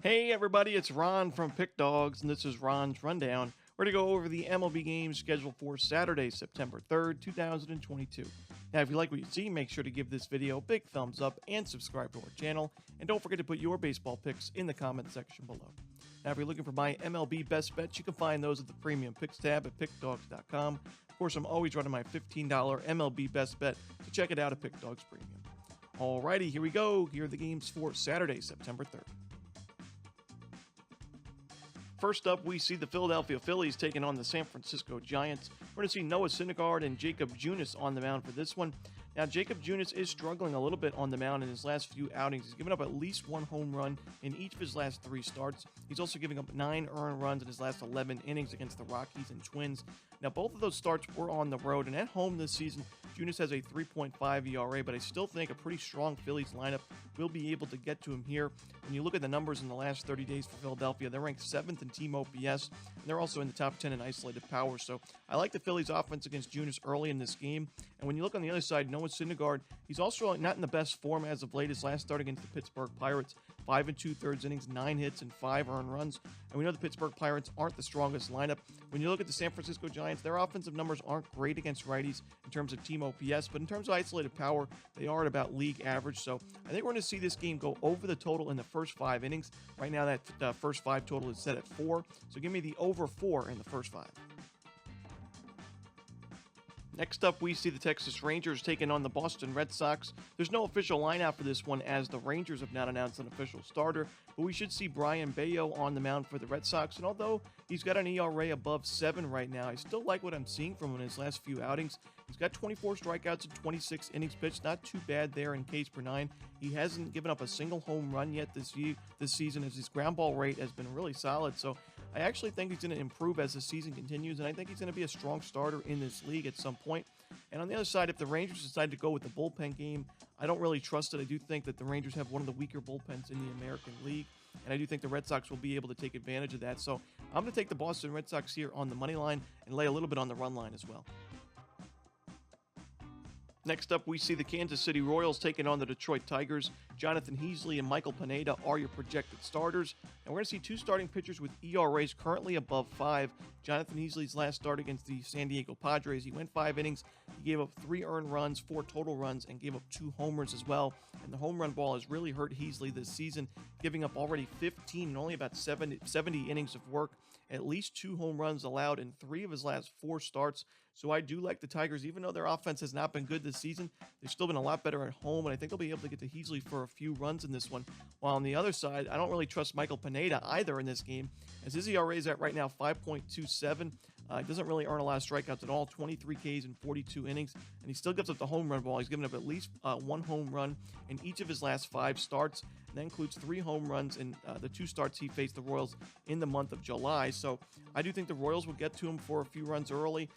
Hey everybody, it's Ron from Pick Dawgz, and this is Ron's Rundown. We're going to go over the MLB games scheduled for Saturday, September 3rd, 2022. Now, if you like what you see, make sure to give this video a big thumbs up and subscribe to our channel. And don't forget to put your baseball picks in the comment section below. Now, if you're looking for my MLB best bets, you can find those at the Premium Picks tab at Pickdawgz.com. Of course, I'm always running my $15 MLB best bet, so check it out at Pickdawgz Premium. Alrighty, here we go. Here are the games for Saturday, September 3rd. First up, we see the Philadelphia Phillies taking on the San Francisco Giants. We're going to see Noah Syndergaard and Jacob Junis on the mound for this one. Now, Jacob Junis is struggling a little bit on the mound in his last few outings. He's given up at least one home run in each of his last 3 starts. He's also giving up 9 earned runs in his last 11 innings against the Rockies and Twins. Now, both of those starts were on the road, and at home this season, Junis has a 3.5 ERA, but I still think a pretty strong Phillies lineup will be able to get to him here. When you look at the numbers in the last 30 days for Philadelphia, they're ranked 7th in team OPS, and they're also in the top 10 in isolated power. So I like the Phillies offense against Junis early in this game. And when you look on the other side, Noah Syndergaard, he's also not in the best form as of late. His last start against the Pittsburgh Pirates, 5 2/3 innings, 9 hits, and 5 earned runs. And we know the Pittsburgh Pirates aren't the strongest lineup. When you look at the San Francisco Giants, their offensive numbers aren't great against righties in terms of team OPS, but in terms of isolated power, they are at about league average. So I think we're going to see this game go over the total in the first 5 innings. Right now, that first 5 total is set at 4. So give me the over 4 in the first 5. Next up, we see the Texas Rangers taking on the Boston Red Sox. There's no official lineup for this one as the Rangers have not announced an official starter, but we should see Brian Bayo on the mound for the Red Sox. And although he's got an ERA above 7 right now, I still like what I'm seeing from him in his last few outings. He's got 24 strikeouts and 26 innings pitched. Not too bad there in Ks per 9. He hasn't given up a single home run yet this season, as his ground ball rate has been really solid. So I actually think he's going to improve as the season continues, and I think he's going to be a strong starter in this league at some point. And on the other side, if the Rangers decide to go with the bullpen game, I don't really trust it. I do think that the Rangers have one of the weaker bullpens in the American League, and I do think the Red Sox will be able to take advantage of that. So I'm going to take the Boston Red Sox here on the money line and lay a little bit on the run line as well. Next up, we see the Kansas City Royals taking on the Detroit Tigers. Jonathan Heasley and Michael Pineda are your projected starters. And we're going to see 2 starting pitchers with ERAs currently above 5. Jonathan Heasley's last start against the San Diego Padres, he went 5 innings. He gave up 3 earned runs, 4 total runs, and gave up 2 homers as well. And the home run ball has really hurt Heasley this season, giving up already 15 and only about 70 innings of work. At least 2 home runs allowed in 3 of his last 4 starts. So I do like the Tigers, even though their offense has not been good this season. They've still been a lot better at home, and I think they'll be able to get to Heasley for a few runs in this one. While on the other side, I don't really trust Michael Pineda either in this game, as his ERA is at right now 5.27. He doesn't really earn a lot of strikeouts at all, 23 Ks in 42 innings, and he still gives up the home run ball. He's given up at least 1 home run in each of his last 5 starts. And that includes 3 home runs in the 2 starts he faced the Royals in the month of July. So I do think the Royals will get to him for a few runs early.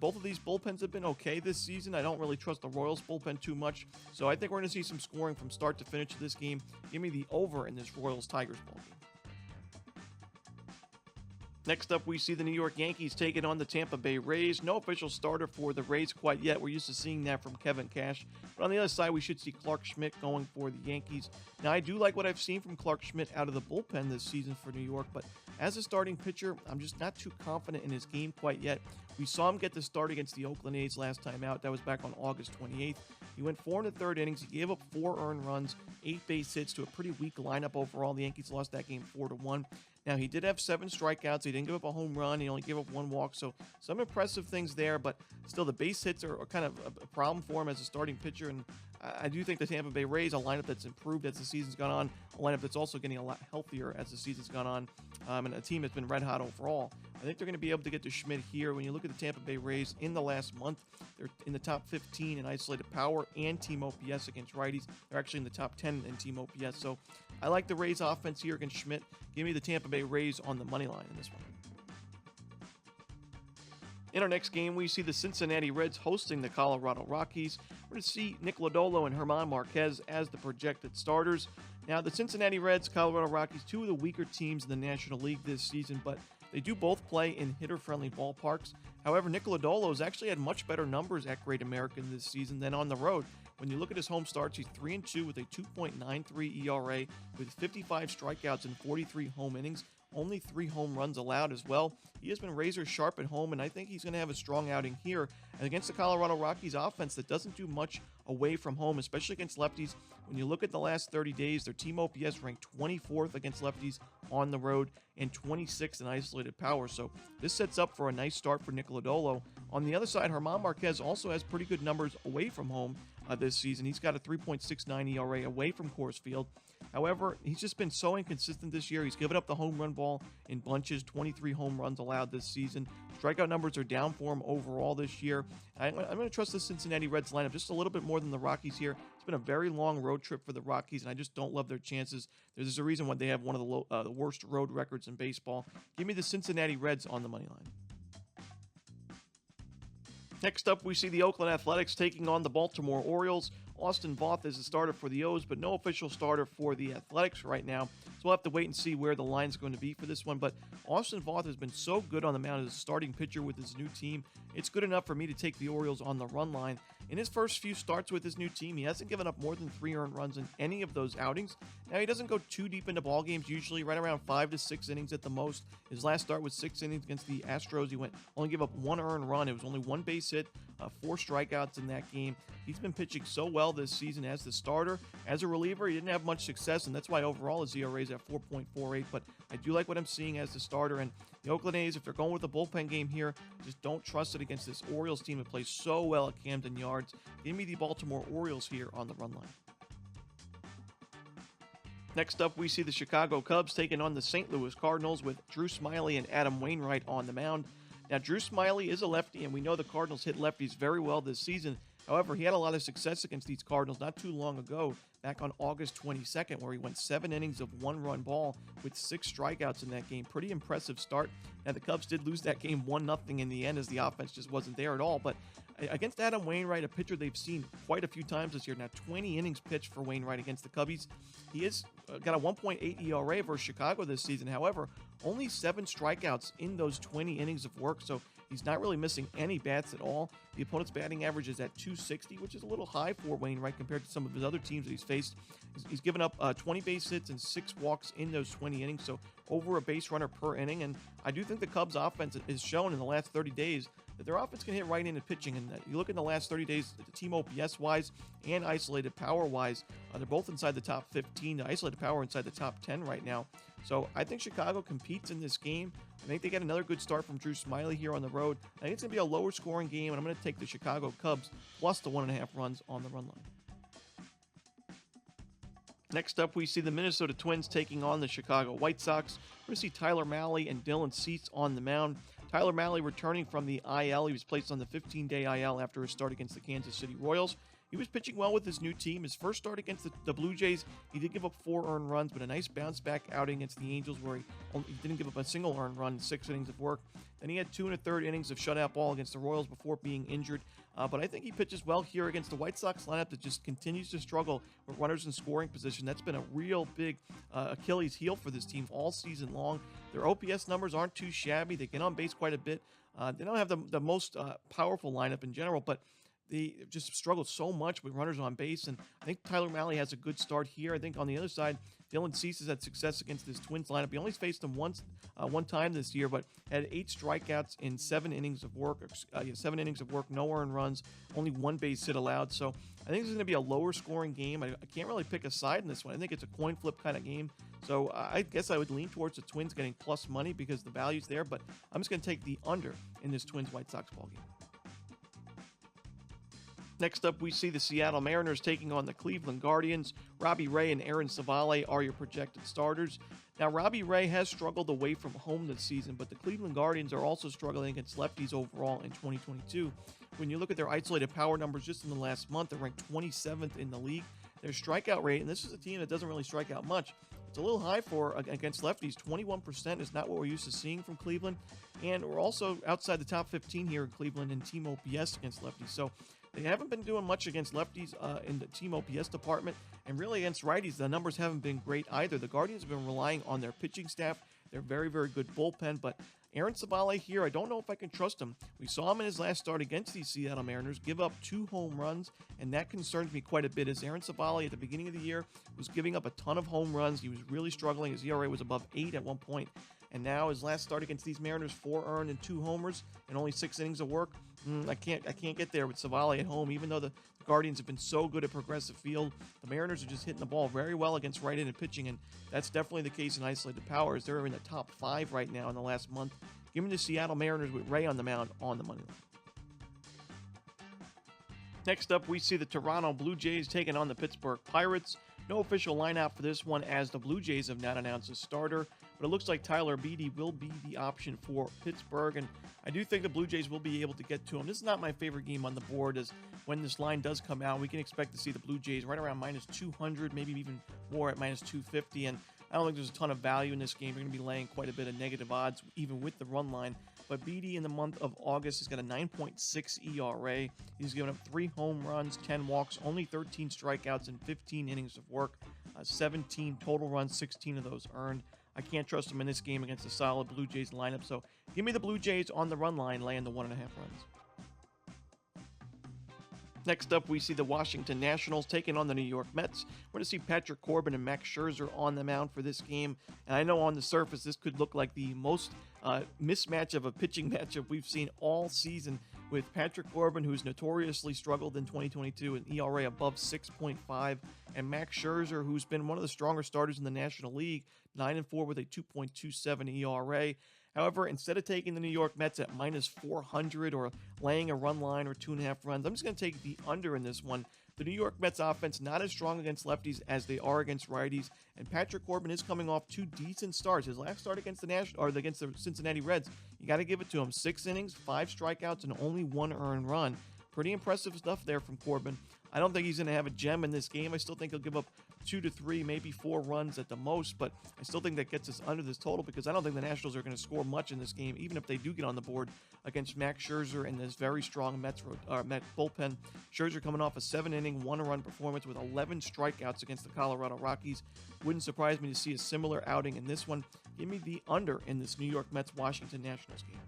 Both of these bullpens have been okay this season. I don't really trust the Royals bullpen too much. So I think we're going to see some scoring from start to finish of this game. Give me the over in this Royals-Tigers ballgame. Next up, we see the New York Yankees taking on the Tampa Bay Rays. No official starter for the Rays quite yet. We're used to seeing that from Kevin Cash. But on the other side, we should see Clark Schmidt going for the Yankees. Now, I do like what I've seen from Clark Schmidt out of the bullpen this season for New York, but as a starting pitcher, I'm just not too confident in his game quite yet. We saw him get the start against the Oakland A's last time out. That was back on August 28th. He went 4 1/3 innings. He gave up 4 earned runs, 8 base hits to a pretty weak lineup overall. The Yankees lost that game 4-1. Now, he did have 7 strikeouts. He didn't give up a home run. He only gave up 1 walk. So some impressive things there, but still the base hits are kind of a problem for him as a starting pitcher. And I do think the Tampa Bay Rays, a lineup that's improved as the season's gone on, a lineup that's also getting a lot healthier as the season's gone on, and a team that's been red hot overall. I think they're going to be able to get to Schmidt here. When you look at the Tampa Bay Rays in the last month, they're in the top 15 in isolated power and team OPS against righties. They're actually in the top 10 in team OPS. So I like the Rays offense here against Schmidt. Give me the Tampa Bay Rays on the money line in this one. In our next game, we see the Cincinnati Reds hosting the Colorado Rockies. We're going to see Nick Lodolo and German Marquez as the projected starters. Now, the Cincinnati Reds, Colorado Rockies, 2 of the weaker teams in the National League this season, but they do both play in hitter-friendly ballparks. However, Nick Lodolo has actually had much better numbers at Great American this season than on the road. when you look at his home starts, he's 3-2 with a 2.93 ERA with 55 strikeouts in 43 home innings. Only 3 home runs allowed as well. He has been razor sharp at home, and I think he's going to have a strong outing here. And against the Colorado Rockies offense that doesn't do much away from home, especially against lefties. When you look at the last 30 days, their team OPS ranked 24th against lefties on the road and 26th in isolated power. So this sets up for a nice start for Nick Lodolo. On the other side, German Marquez also has pretty good numbers away from home this season. He's got a 3.69 ERA away from Coors Field. However, he's just been so inconsistent this year. He's given up the home run ball in bunches, 23 home runs allowed this season. Strikeout numbers are down for him overall this year. I'm going to trust the Cincinnati Reds lineup just a little bit more than the Rockies here. It's been a very long road trip for the Rockies, and I just don't love their chances. There's a reason why they have one of the worst road records in baseball. Give me the Cincinnati Reds on the money line. Next up, we see the Oakland Athletics taking on the Baltimore Orioles. Austin Voth is the starter for the O's, but no official starter for the Athletics right now. So we'll have to wait and see where the line's going to be for this one. But Austin Voth has been so good on the mound as a starting pitcher with his new team. It's good enough for me to take the Orioles on the run line. In his first few starts with his new team, he hasn't given up more than 3 earned runs in any of those outings. Now, he doesn't go too deep into ball games, usually right around 5 to 6 innings at the most. His last start was 6 innings against the Astros. He only gave up 1 earned run. It was only 1 base hit, 4 strikeouts in that game. He's been pitching so well this season as the starter. As a reliever, he didn't have much success, and that's why overall his ERA is at 4.48. But I do like what I'm seeing as the starter. And the Oakland A's, if they're going with a bullpen game here, just don't trust it against this Orioles team that plays so well at Camden Yards. Give me the Baltimore Orioles here on the run line. Next up, we see the Chicago Cubs taking on the St. Louis Cardinals with Drew Smyly and Adam Wainwright on the mound. Now, Drew Smyly is a lefty, and we know the Cardinals hit lefties very well this season. However, he had a lot of success against these Cardinals not too long ago, back on August 22nd, where he went 7 innings of 1-run ball with 6 strikeouts in that game. Pretty impressive start. Now, the Cubs did lose that game 1-0 in the end as the offense just wasn't there at all. But against Adam Wainwright, a pitcher they've seen quite a few times this year. Now, 20 innings pitched for Wainwright against the Cubbies. He has got a 1.8 ERA versus Chicago this season. However, only 7 strikeouts in those 20 innings of work, so he's not really missing any bats at all. The opponent's batting average is at 260, which is a little high for Wainwright compared to some of his other teams that he's faced. He's given up 20 base hits and 6 walks in those 20 innings, so over a base runner per inning. And I do think the Cubs' offense has shown in the last 30 days that their offense can hit right into pitching. And you look in the last 30 days, the team OPS-wise and isolated power-wise, they're both inside the top 15. The isolated power inside the top 10 right now. So I think Chicago competes in this game. I think they get another good start from Drew Smyly here on the road. I think it's going to be a lower scoring game, and I'm going to take the Chicago Cubs plus the 1.5 runs on the run line. Next up, we see the Minnesota Twins taking on the Chicago White Sox. We're going to see Tyler Mahle and Dylan Cease on the mound. Tyler Mahle returning from the IL. He was placed on the 15-day IL after his start against the Kansas City Royals. He was pitching well with his new team. His first start against the Blue Jays, he did give up 4 earned runs, but a nice bounce-back outing against the Angels where he didn't give up a single earned run in 6 innings of work. Then he had 2 1/3 innings of shutout ball against the Royals before being injured. But I think he pitches well here against the White Sox lineup that just continues to struggle with runners in scoring position. That's been a real big Achilles heel for this team all season long. Their OPS numbers aren't too shabby. They get on base quite a bit. They don't have the most powerful lineup in general, but they just struggled so much with runners on base, and I think Tyler Mahle has a good start here. I think on the other side, Dylan Cease has had success against this Twins lineup. He only faced them one time this year, but had 8 strikeouts in 7 innings of work. 7 innings of work, no earned runs, only 1 base hit allowed. So I think this is going to be a lower scoring game. I can't really pick a side in this one. I think it's a coin flip kind of game. So I guess I would lean towards the Twins getting plus money because the value's there, but I'm just going to take the under in this Twins-White Sox ball game. Next up, we see the Seattle Mariners taking on the Cleveland Guardians. Robbie Ray and Aaron Savale are your projected starters. Now, Robbie Ray has struggled away from home this season, but the Cleveland Guardians are also struggling against lefties overall in 2022. When you look at their isolated power numbers just in the last month, they're ranked 27th in the league. Their strikeout rate, and this is a team that doesn't really strike out much, it's a little high for against lefties. 21% is not what we're used to seeing from Cleveland. And we're also outside the top 15 here in Cleveland in team OPS against lefties. So they haven't been doing much against lefties in the team OPS department, and really against righties, the numbers haven't been great either. The Guardians have been relying on their pitching staff. They're very, very good bullpen, but Aaron Savale here, I don't know if I can trust him. We saw him in his last start against the Seattle Mariners give up 2 home runs, and that concerns me quite a bit, as Aaron Savale at the beginning of the year was giving up a ton of home runs. He was really struggling. His ERA was above 8 at one point, and now his last start against these Mariners, 4 earned and 2 homers and only 6 innings of work. I can't get there with Savale at home, even though the Guardians have been so good at Progressive Field. The Mariners are just hitting the ball very well against right-handed pitching, and that's definitely the case in isolated power, as they're in the top 5 right now in the last month. Give me the Seattle Mariners with Ray on the mound on the money line. Next up, we see the Toronto Blue Jays taking on the Pittsburgh Pirates. No official lineup for this one, as the Blue Jays have not announced a starter, but it looks like Tyler Beede will be the option for Pittsburgh, and I do think the Blue Jays will be able to get to him. This is not my favorite game on the board, as when this line does come out, we can expect to see the Blue Jays right around minus 200, maybe even more at minus 250, and I don't think there's a ton of value in this game. You're going to be laying quite a bit of negative odds, even with the run line. But Beede in the month of August has got a 9.6 ERA. He's given up 3 home runs, 10 walks, only 13 strikeouts, and 15 innings of work. 17 total runs, 16 of those earned. I can't trust him in this game against a solid Blue Jays lineup. So give me the Blue Jays on the run line, laying the 1.5 runs. Next up, we see the Washington Nationals taking on the New York Mets. We're going to see Patrick Corbin and Max Scherzer on the mound for this game. And I know on the surface this could look like the most mismatch of a pitching matchup we've seen all season, with Patrick Corbin, who's notoriously struggled in 2022, an ERA above 6.5, and Max Scherzer, who's been one of the stronger starters in the National League, 9-4 with a 2.27 ERA. However, instead of taking the New York Mets at minus 400 or laying a run line or 2.5 runs, I'm just going to take the under in this one. The New York Mets offense not as strong against lefties as they are against righties, and Patrick Corbin is coming off 2 decent starts. His last start against against the Cincinnati Reds, you got to give it to him. 6 innings, 5 strikeouts, and only 1 earned run. Pretty impressive stuff there from Corbin. I don't think he's going to have a gem in this game. I still think he'll give up 2 to 3, maybe 4 runs at the most, but I still think that gets us under this total, because I don't think the Nationals are going to score much in this game, even if they do get on the board against Max Scherzer and this very strong Met bullpen. Scherzer coming off a 7-inning, 1-run performance with 11 strikeouts against the Colorado Rockies. Wouldn't surprise me to see a similar outing in this one. Give me the under in this New York Mets-Washington Nationals game.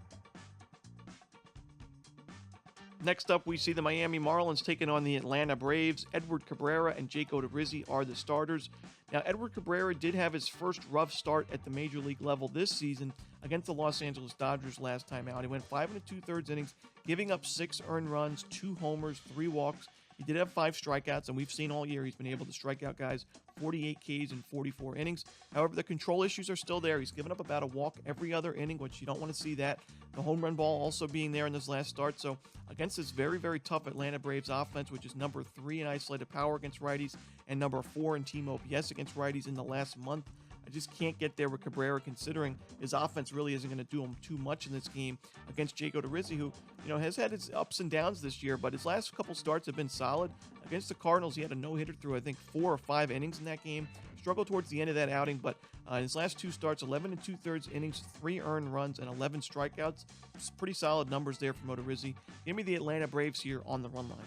Next up, we see the Miami Marlins taking on the Atlanta Braves. Edward Cabrera and Jake Odorizzi are the starters. Now, Edward Cabrera did have his first rough start at the major league level this season against the Los Angeles Dodgers last time out. He went 5 2/3 innings, giving up 6 earned runs, 2 homers, 3 walks. He did have 5 strikeouts, and we've seen all year he's been able to strike out guys 48 Ks in 44 innings. However, the control issues are still there. He's given up about a walk every other inning, which you don't want to see that. The home run ball also being there in this last start. So against this very, very tough Atlanta Braves offense, which is number 3 in isolated power against righties and number 4 in team OPS against righties in the last month, I just can't get there with Cabrera, considering his offense really isn't going to do him too much in this game against Jake Odorizzi, who, has had his ups and downs this year, but his last couple starts have been solid. Against the Cardinals, he had a no-hitter through, I think, 4 or 5 innings in that game. Struggled towards the end of that outing, but in his last 2 starts, 11 2/3 innings, 3 earned runs, and 11 strikeouts. It's pretty solid numbers there from Odorizzi. Give me the Atlanta Braves here on the run line.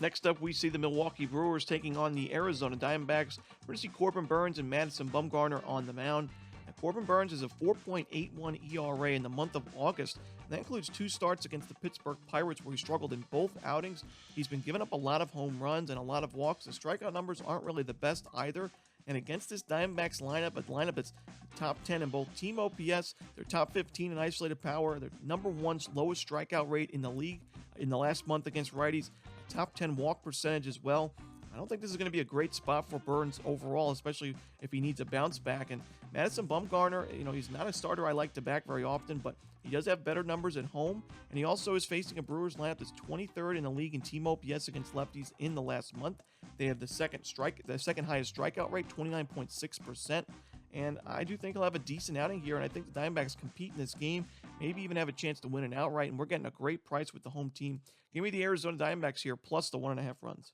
Next up, we see the Milwaukee Brewers taking on the Arizona Diamondbacks. We're going to see Corbin Burnes and Madison Bumgarner on the mound. And Corbin Burnes is a 4.81 ERA in the month of August. And that includes 2 starts against the Pittsburgh Pirates, where he struggled in both outings. He's been giving up a lot of home runs and a lot of walks. The strikeout numbers aren't really the best either. And against this Diamondbacks lineup that's top 10 in both team OPS, they're top 15 in isolated power, they're number 1 lowest strikeout rate in the league in the last month against righties, top 10 walk percentage as well. I don't think this is going to be a great spot for Burnes overall, especially if he needs a bounce back. And Madison Bumgarner, he's not a starter I like to back very often, but he does have better numbers at home, and he also is facing a Brewers lineup that's 23rd in the league in team OPS against lefties in the last month. They have the second highest strikeout rate, 29.6%. And I do think he'll have a decent outing here, and I think the Diamondbacks compete in this game, maybe even have a chance to win it outright, and we're getting a great price with the home team. Give me the Arizona Diamondbacks here, plus the 1.5 runs.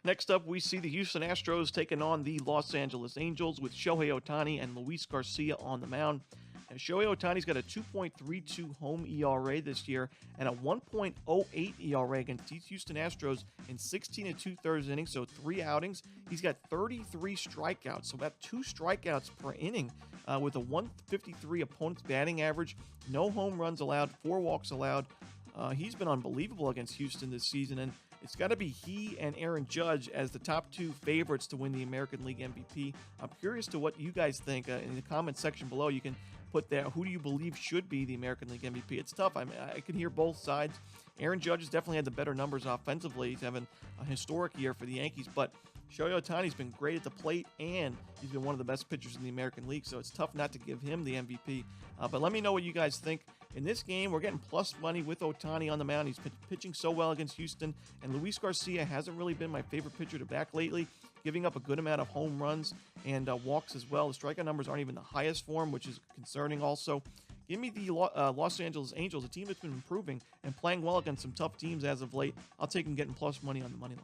Next up, we see the Houston Astros taking on the Los Angeles Angels with Shohei Ohtani and Luis Garcia on the mound. Now, Shohei Ohtani's got a 2.32 home ERA this year and a 1.08 ERA against Houston Astros in 16 2/3 innings, so 3 outings. He's got 33 strikeouts, so about 2 strikeouts per inning with a 153 opponent's batting average. No home runs allowed, 4 walks allowed. He's been unbelievable against Houston this season, and it's got to be he and Aaron Judge as the top 2 favorites to win the American League MVP. I'm curious to what you guys think. In the comment section below, you can put there who do you believe should be the American League MVP. It's tough. I can hear both sides. Aaron Judge has definitely had the better numbers offensively. He's having a historic year for the Yankees, but Shohei Ohtani's been great at the plate, and he's been one of the best pitchers in the American League, so it's tough not to give him the MVP. But let me know what you guys think. In this game, we're getting plus money with Ohtani on the mound. He's pitching so well against Houston, and Luis Garcia hasn't really been my favorite pitcher to back lately, giving up a good amount of home runs and walks as well. The strikeout numbers aren't even the highest for him, which is concerning also. Give me the Los Angeles Angels, a team that's been improving and playing well against some tough teams as of late. I'll take them getting plus money on the money line.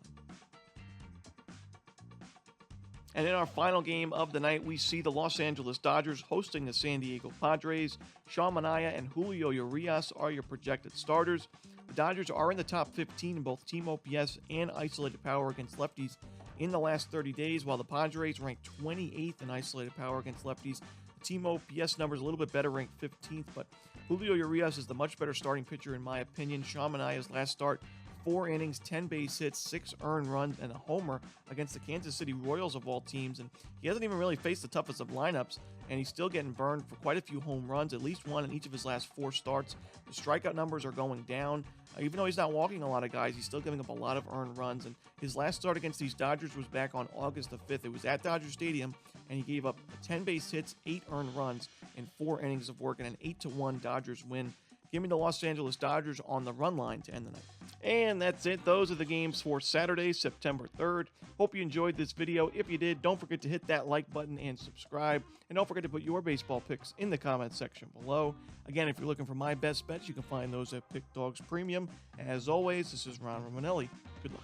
And in our final game of the night, we see the Los Angeles Dodgers hosting the San Diego Padres. Sean Manaea and Julio Urias are your projected starters. The Dodgers are in the top 15 in both team OPS and isolated power against lefties in the last 30 days, while the Padres rank 28th in isolated power against lefties. The team OPS numbers a little bit better, ranked 15th, but Julio Urias is the much better starting pitcher in my opinion. Sean Manaea's last start, 4 innings, 10 base hits, 6 earned runs, and a homer against the Kansas City Royals of all teams. And he hasn't even really faced the toughest of lineups, and he's still getting burned for quite a few home runs, at least 1 in each of his last 4 starts. The strikeout numbers are going down. Even though he's not walking a lot of guys, he's still giving up a lot of earned runs. And his last start against these Dodgers was back on August the 5th. It was at Dodger Stadium, and he gave up 10 base hits, 8 earned runs, in 4 innings of work, and an 8-1 Dodgers win. Give me the Los Angeles Dodgers on the run line to end the night. And that's it. Those are the games for Saturday, September 3rd. Hope you enjoyed this video. If you did, don't forget to hit that like button and subscribe. And don't forget to put your baseball picks in the comment section below. Again, if you're looking for my best bets, you can find those at Pick Dawgz Premium. As always, this is Ron Romanelli. Good luck.